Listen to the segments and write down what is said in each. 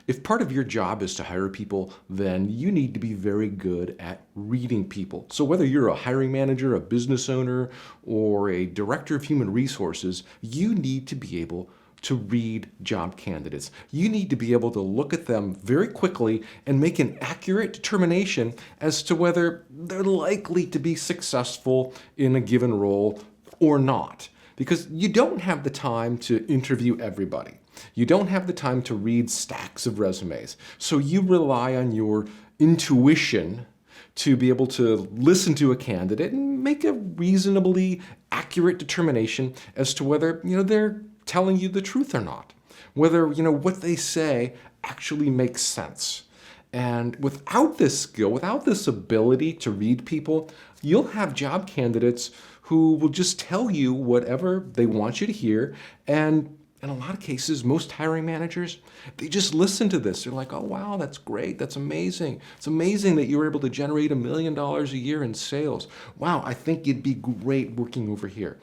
If part of your job is to hire people, then you need to be very good at reading people. So whether you're a hiring manager, a business owner, or a director of human resources, you need to be able to read job candidates. You need to be able to look at them very quickly and make an accurate determination as to whether they're likely to be successful in a given role or not. Because you don't have the time to interview everybody. You don't have the time to read stacks of resumes. So you rely on your intuition to be able to listen to a candidate and make a reasonably accurate determination as to whether, they're telling you the truth or not. Whether, what they say actually makes sense. And without this skill, without this ability to read people, you'll have job candidates who will just tell you whatever they want you to hear. And in a lot of cases, most hiring managers, they just listen to this. They're like, oh, wow, that's great. That's amazing. It's amazing that you were able to generate $1 million a year in sales. Wow, I think you'd be great working over here.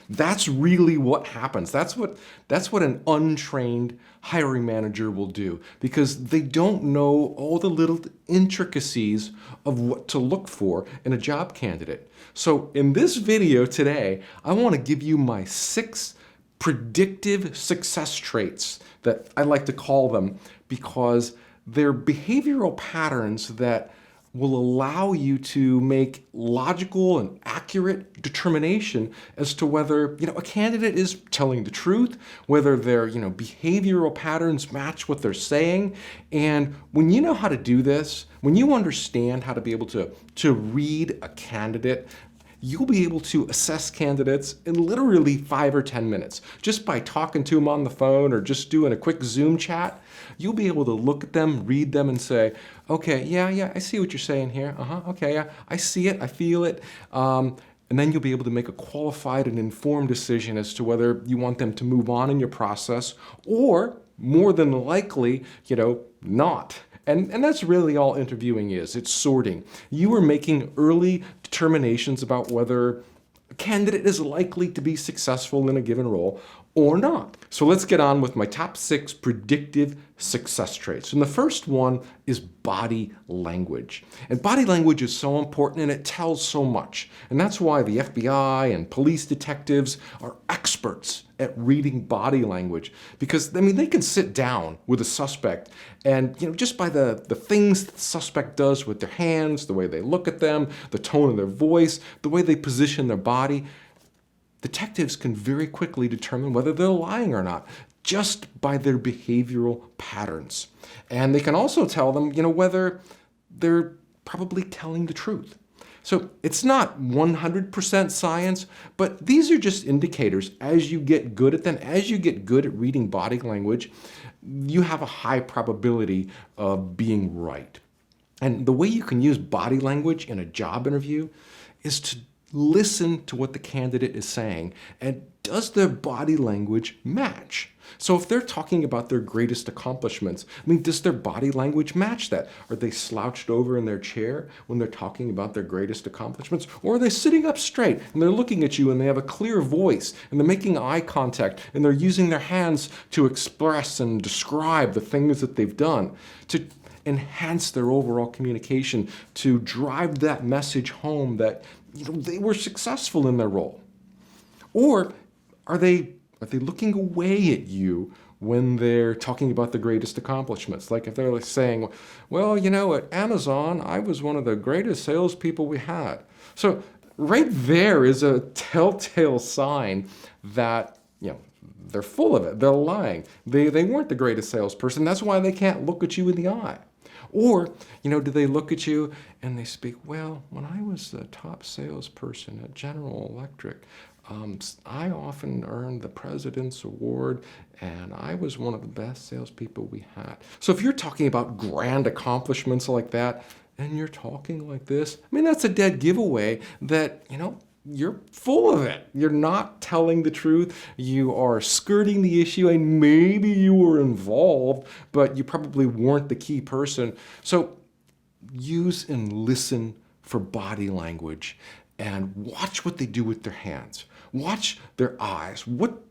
That's really what happens. That's what an untrained hiring manager will do, because they don't know all the little intricacies of what to look for in a job candidate. So in this video today, I want to give you my 6 predictive success traits that I like to call them, because they're behavioral patterns that will allow you to make logical and accurate determination as to whether, a candidate is telling the truth, whether their, behavioral patterns match what they're saying. And when you know how to do this, when you understand how to be able to read a candidate, you'll be able to assess candidates in literally 5 or 10 minutes. Just by talking to them on the phone or just doing a quick Zoom chat, you'll be able to look at them, read them, and say, okay, yeah, I see what you're saying here. Okay, yeah, I see it, I feel it. And then you'll be able to make a qualified and informed decision as to whether you want them to move on in your process, or more than likely, not. And that's really all interviewing is. It's sorting. You are making early determinations about whether a candidate is likely to be successful in a given role or not. So let's get on with my top 6 predictive success traits. And the first one is body language. And body language is so important, and it tells so much. And that's why the FBI and police detectives are experts at reading body language. Because, they can sit down with a suspect and, just by the things the suspect does with their hands, the way they look at them, the tone of their voice, the way they position their body, detectives can very quickly determine whether they're lying or not, just by their behavioral patterns. And they can also tell them, whether they're probably telling the truth. So it's not 100% science, but these are just indicators. As you get good at them, as you get good at reading body language, you have a high probability of being right. And the way you can use body language in a job interview is to listen to what the candidate is saying, and does their body language match? So if they're talking about their greatest accomplishments, does their body language match that? Are they slouched over in their chair when they're talking about their greatest accomplishments? Or are they sitting up straight and they're looking at you and they have a clear voice and they're making eye contact and they're using their hands to express and describe the things that they've done, to enhance their overall communication, to drive that message home that they were successful in their role? Or are they looking away at you when they're talking about the greatest accomplishments? Like if they're saying, well, at Amazon, I was one of the greatest salespeople we had. So right there is a telltale sign that, they're full of it. They're lying. They weren't the greatest salesperson. That's why they can't look at you in the eye. Or, do they look at you and they speak, well, when I was the top salesperson at General Electric, I often earned the President's Award, and I was one of the best salespeople we had. So if you're talking about grand accomplishments like that, and you're talking like this, that's a dead giveaway that, you're full of it. You're not telling the truth. You are skirting the issue, and maybe you were involved, but you probably weren't the key person. So use and listen for body language and watch what they do with their hands. Watch their eyes.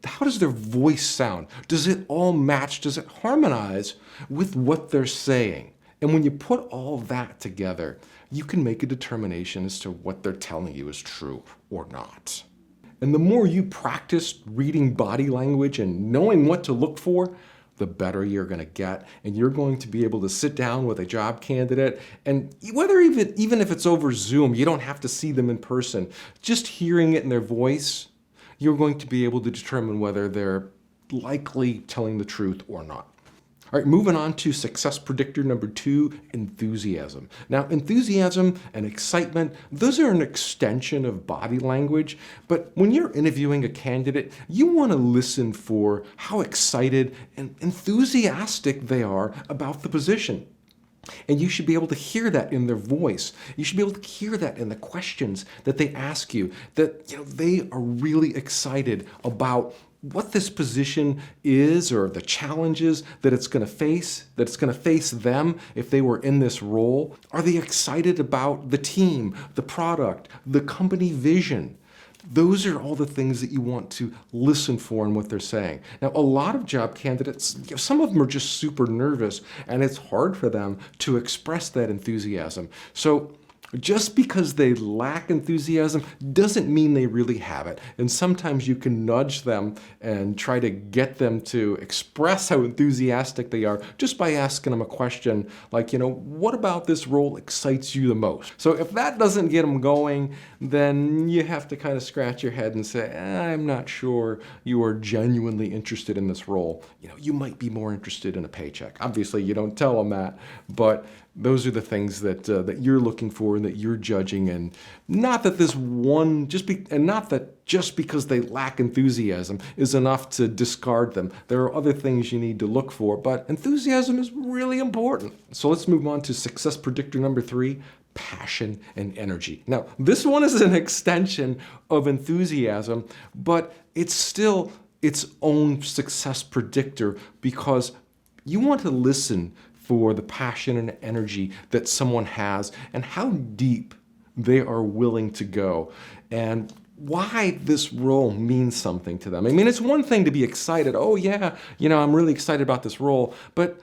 How does their voice sound? Does it all match? Does it harmonize with what they're saying? And when you put all that together, you can make a determination as to what they're telling you is true or not. And the more you practice reading body language and knowing what to look for, the better you're going to get. And you're going to be able to sit down with a job candidate, and whether even if it's over Zoom, you don't have to see them in person. Just hearing it in their voice, you're going to be able to determine whether they're likely telling the truth or not. All right, moving on to success predictor number 2, enthusiasm. Now, enthusiasm and excitement, those are an extension of body language, but when you're interviewing a candidate, you want to listen for how excited and enthusiastic they are about the position. And you should be able to hear that in their voice. You should be able to hear that in the questions that they ask you, that they are really excited about what this position is, or the challenges that it's going to face them if they were in this role. Are they excited about the team, the product, the company vision? Those are all the things that you want to listen for in what they're saying. Now, a lot of job candidates, some of them are just super nervous, and it's hard for them to express that enthusiasm. So just because they lack enthusiasm doesn't mean they really have it. And sometimes you can nudge them and try to get them to express how enthusiastic they are just by asking them a question like, what about this role excites you the most? So if that doesn't get them going, then you have to kind of scratch your head and say, I'm not sure you are genuinely interested in this role. You might be more interested in a paycheck. Obviously, you don't tell them that, but those are the things that you're looking for and that you're judging, and not that just because they lack enthusiasm is enough to discard them. There are other things you need to look for, but enthusiasm is really important. So let's move on to success predictor number 3, passion and energy. Now, this one is an extension of enthusiasm, but it's still its own success predictor, because you want to listen for the passion and energy that someone has and how deep they are willing to go and why this role means something to them. I mean, it's one thing to be excited. Oh yeah, I'm really excited about this role, but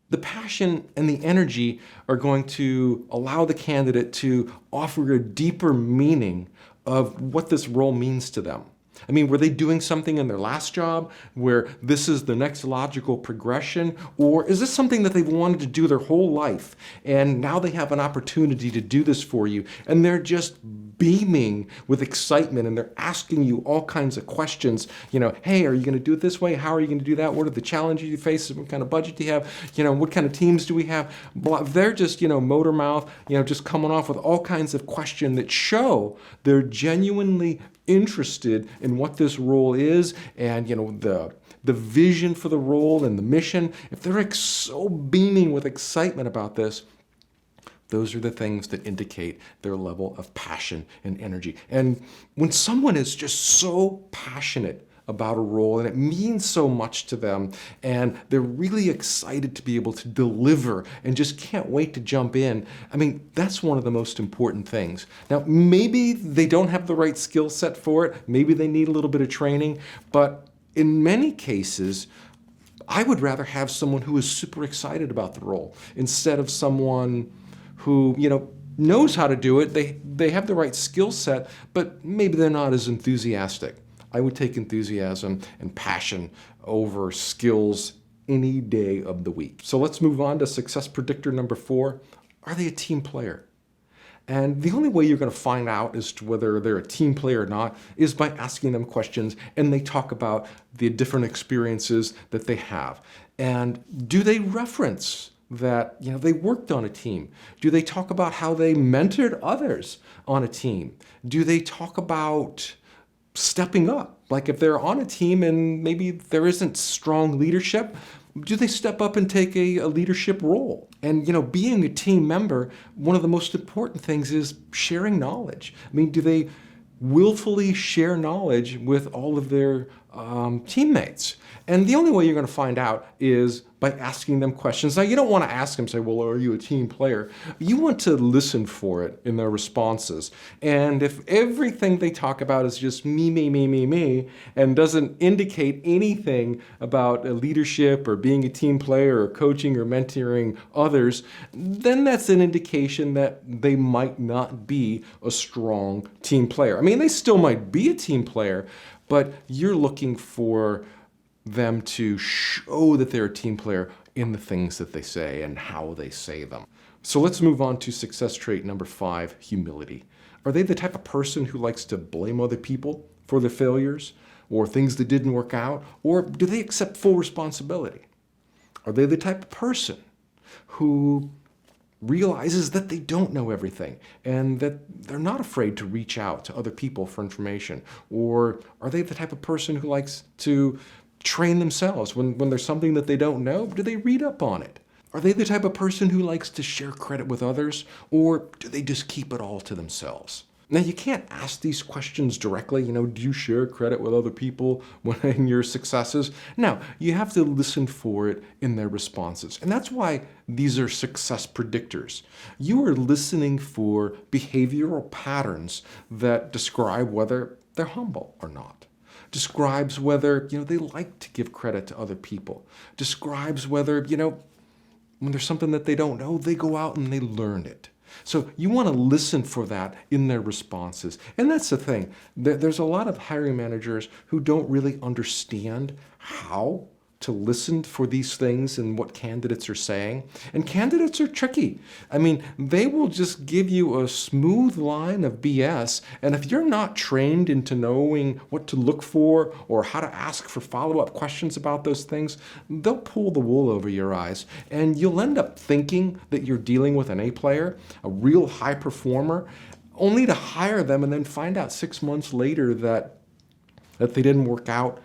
the passion and the energy are going to allow the candidate to offer a deeper meaning of what this role means to them. I mean, were they doing something in their last job where this is the next logical progression? Or is this something that they've wanted to do their whole life, and now they have an opportunity to do this for you, and they're just beaming with excitement, and they're asking you all kinds of questions. Hey, are you going to do it this way? How are you going to do that? What are the challenges you face? What kind of budget do you have? What kind of teams do we have? They're just, motor mouth, just coming off with all kinds of questions that show they're genuinely interested in what this role is, and the vision for the role and the mission. If they're so beaming with excitement about this, those are the things that indicate their level of passion and energy. And when someone is just so passionate about a role and it means so much to them, and they're really excited to be able to deliver and just can't wait to jump in, I mean, that's one of the most important things. Now, maybe they don't have the right skill set for it. Maybe they need a little bit of training, but in many cases, I would rather have someone who is super excited about the role instead of someone who, knows how to do it. They have the right skill set, but maybe they're not as enthusiastic. I would take enthusiasm and passion over skills any day of the week. So let's move on to success predictor number 4. Are they a team player? And the only way you're going to find out as to whether they're a team player or not is by asking them questions, and they talk about the different experiences that they have. And do they reference that they worked on a team? Do they talk about how they mentored others on a team? Do they talk about stepping up? Like if they're on a team and maybe there isn't strong leadership, do they step up and take a leadership role? And being a team member, one of the most important things is sharing knowledge. I mean, do they willfully share knowledge with all of their teammates. And the only way you're going to find out is by asking them questions. Now, you don't want to ask them, say, well, are you a team player? You want to listen for it in their responses. And if everything they talk about is just me, and doesn't indicate anything about leadership or being a team player or coaching or mentoring others, then that's an indication that they might not be a strong team player. I mean, they still might be a team player, but you're looking for them to show that they're a team player in the things that they say and how they say them. So let's move on to success trait number 5, humility. Are they the type of person who likes to blame other people for their failures or things that didn't work out? Or do they accept full responsibility? Are they the type of person who realizes that they don't know everything and that they're not afraid to reach out to other people for information? Or are they the type of person who likes to train themselves when there's something that they don't know? Do they read up on it? Are they the type of person who likes to share credit with others, or do they just keep it all to themselves? Now, you can't ask these questions directly. Do you share credit with other people when your successes? No, you have to listen for it in their responses. And that's why these are success predictors. You are listening for behavioral patterns that describe whether they're humble or not. Describes whether, they like to give credit to other people. Describes whether, when there's something that they don't know, they go out and they learn it. So you want to listen for that in their responses. And that's the thing. There's a lot of hiring managers who don't really understand how to listen for these things and what candidates are saying. And candidates are tricky. I mean, they will just give you a smooth line of BS. And if you're not trained into knowing what to look for or how to ask for follow-up questions about those things, they'll pull the wool over your eyes. And you'll end up thinking that you're dealing with an A player, a real high performer, only to hire them and then find out 6 months later that they didn't work out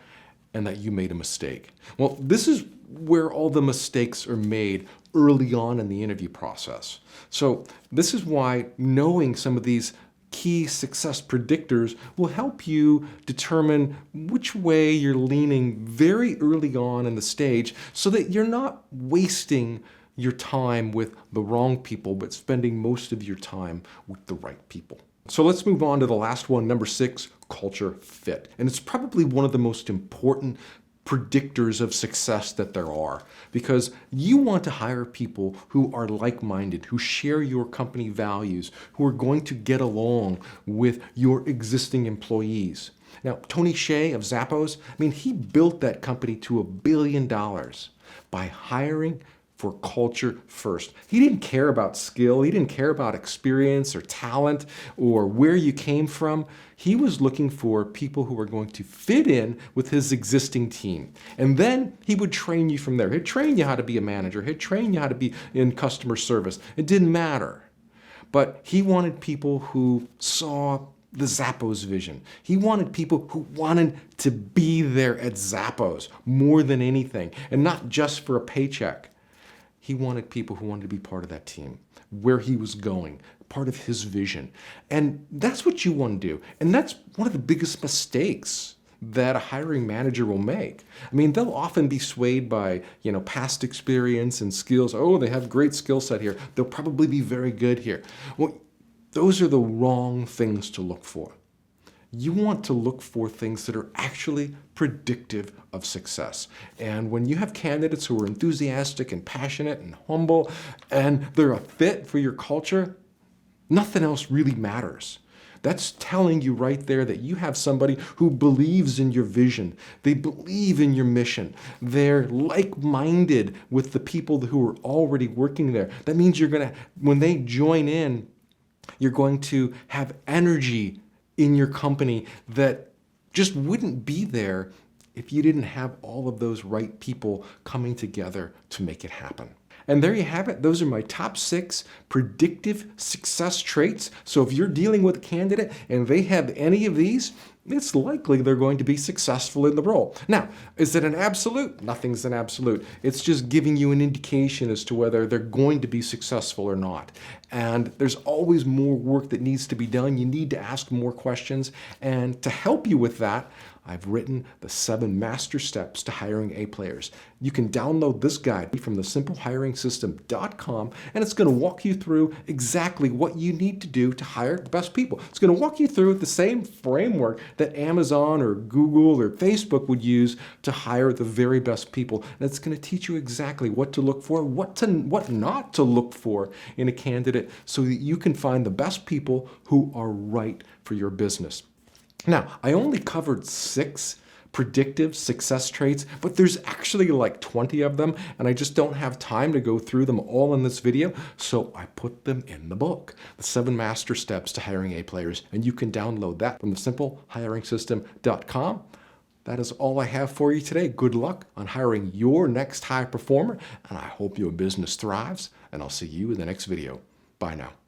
and that you made a mistake. Well, this is where all the mistakes are made early on in the interview process. So this is why knowing some of these key success predictors will help you determine which way you're leaning very early on in the stage so that you're not wasting your time with the wrong people, but spending most of your time with the right people. So let's move on to the last one, number 6, culture fit. And it's probably one of the most important predictors of success that there are, because you want to hire people who are like-minded, who share your company values, who are going to get along with your existing employees. Now, Tony Hsieh of Zappos, he built that company to $1 billion by hiring for culture first. He didn't care about skill. He didn't care about experience or talent or where you came from. He was looking for people who were going to fit in with his existing team. And then he would train you from there. He'd train you how to be a manager. He'd train you how to be in customer service. It didn't matter. But he wanted people who saw the Zappos vision. He wanted people who wanted to be there at Zappos more than anything, and not just for a paycheck. He wanted people who wanted to be part of that team, where he was going, part of his vision. And that's what you want to do. And that's one of the biggest mistakes that a hiring manager will make. They'll often be swayed by, past experience and skills. Oh, they have great skill set here. They'll probably be very good here. Well, those are the wrong things to look for. You want to look for things that are actually predictive of success. And when you have candidates who are enthusiastic and passionate and humble, and they're a fit for your culture, nothing else really matters. That's telling you right there that you have somebody who believes in your vision. They believe in your mission. They're like-minded with the people who are already working there. That means when they join in, you're going to have energy in your company that just wouldn't be there if you didn't have all of those right people coming together to make it happen. And there you have it. Those are my top 6 predictive success traits. So if you're dealing with a candidate and they have any of these, it's likely they're going to be successful in the role. Now, is it an absolute? Nothing's an absolute. It's just giving you an indication as to whether they're going to be successful or not. And there's always more work that needs to be done. You need to ask more questions. And to help you with that, I've written the 7 master steps to hiring A players. You can download this guide from thesimplehiringsystem.com, and it's going to walk you through exactly what you need to do to hire the best people. It's going to walk you through the same framework that Amazon or Google or Facebook would use to hire the very best people. And it's going to teach you exactly what to look for, what not to look for in a candidate, so that you can find the best people who are right for your business. Now, I only covered 6 predictive success traits, but there's actually like 20 of them, and I just don't have time to go through them all in this video, so I put them in the book, The 7 Master Steps to Hiring A Players, and you can download that from thesimplehiringsystem.com. That is all I have for you today. Good luck on hiring your next high performer, and I hope your business thrives, and I'll see you in the next video. Bye now.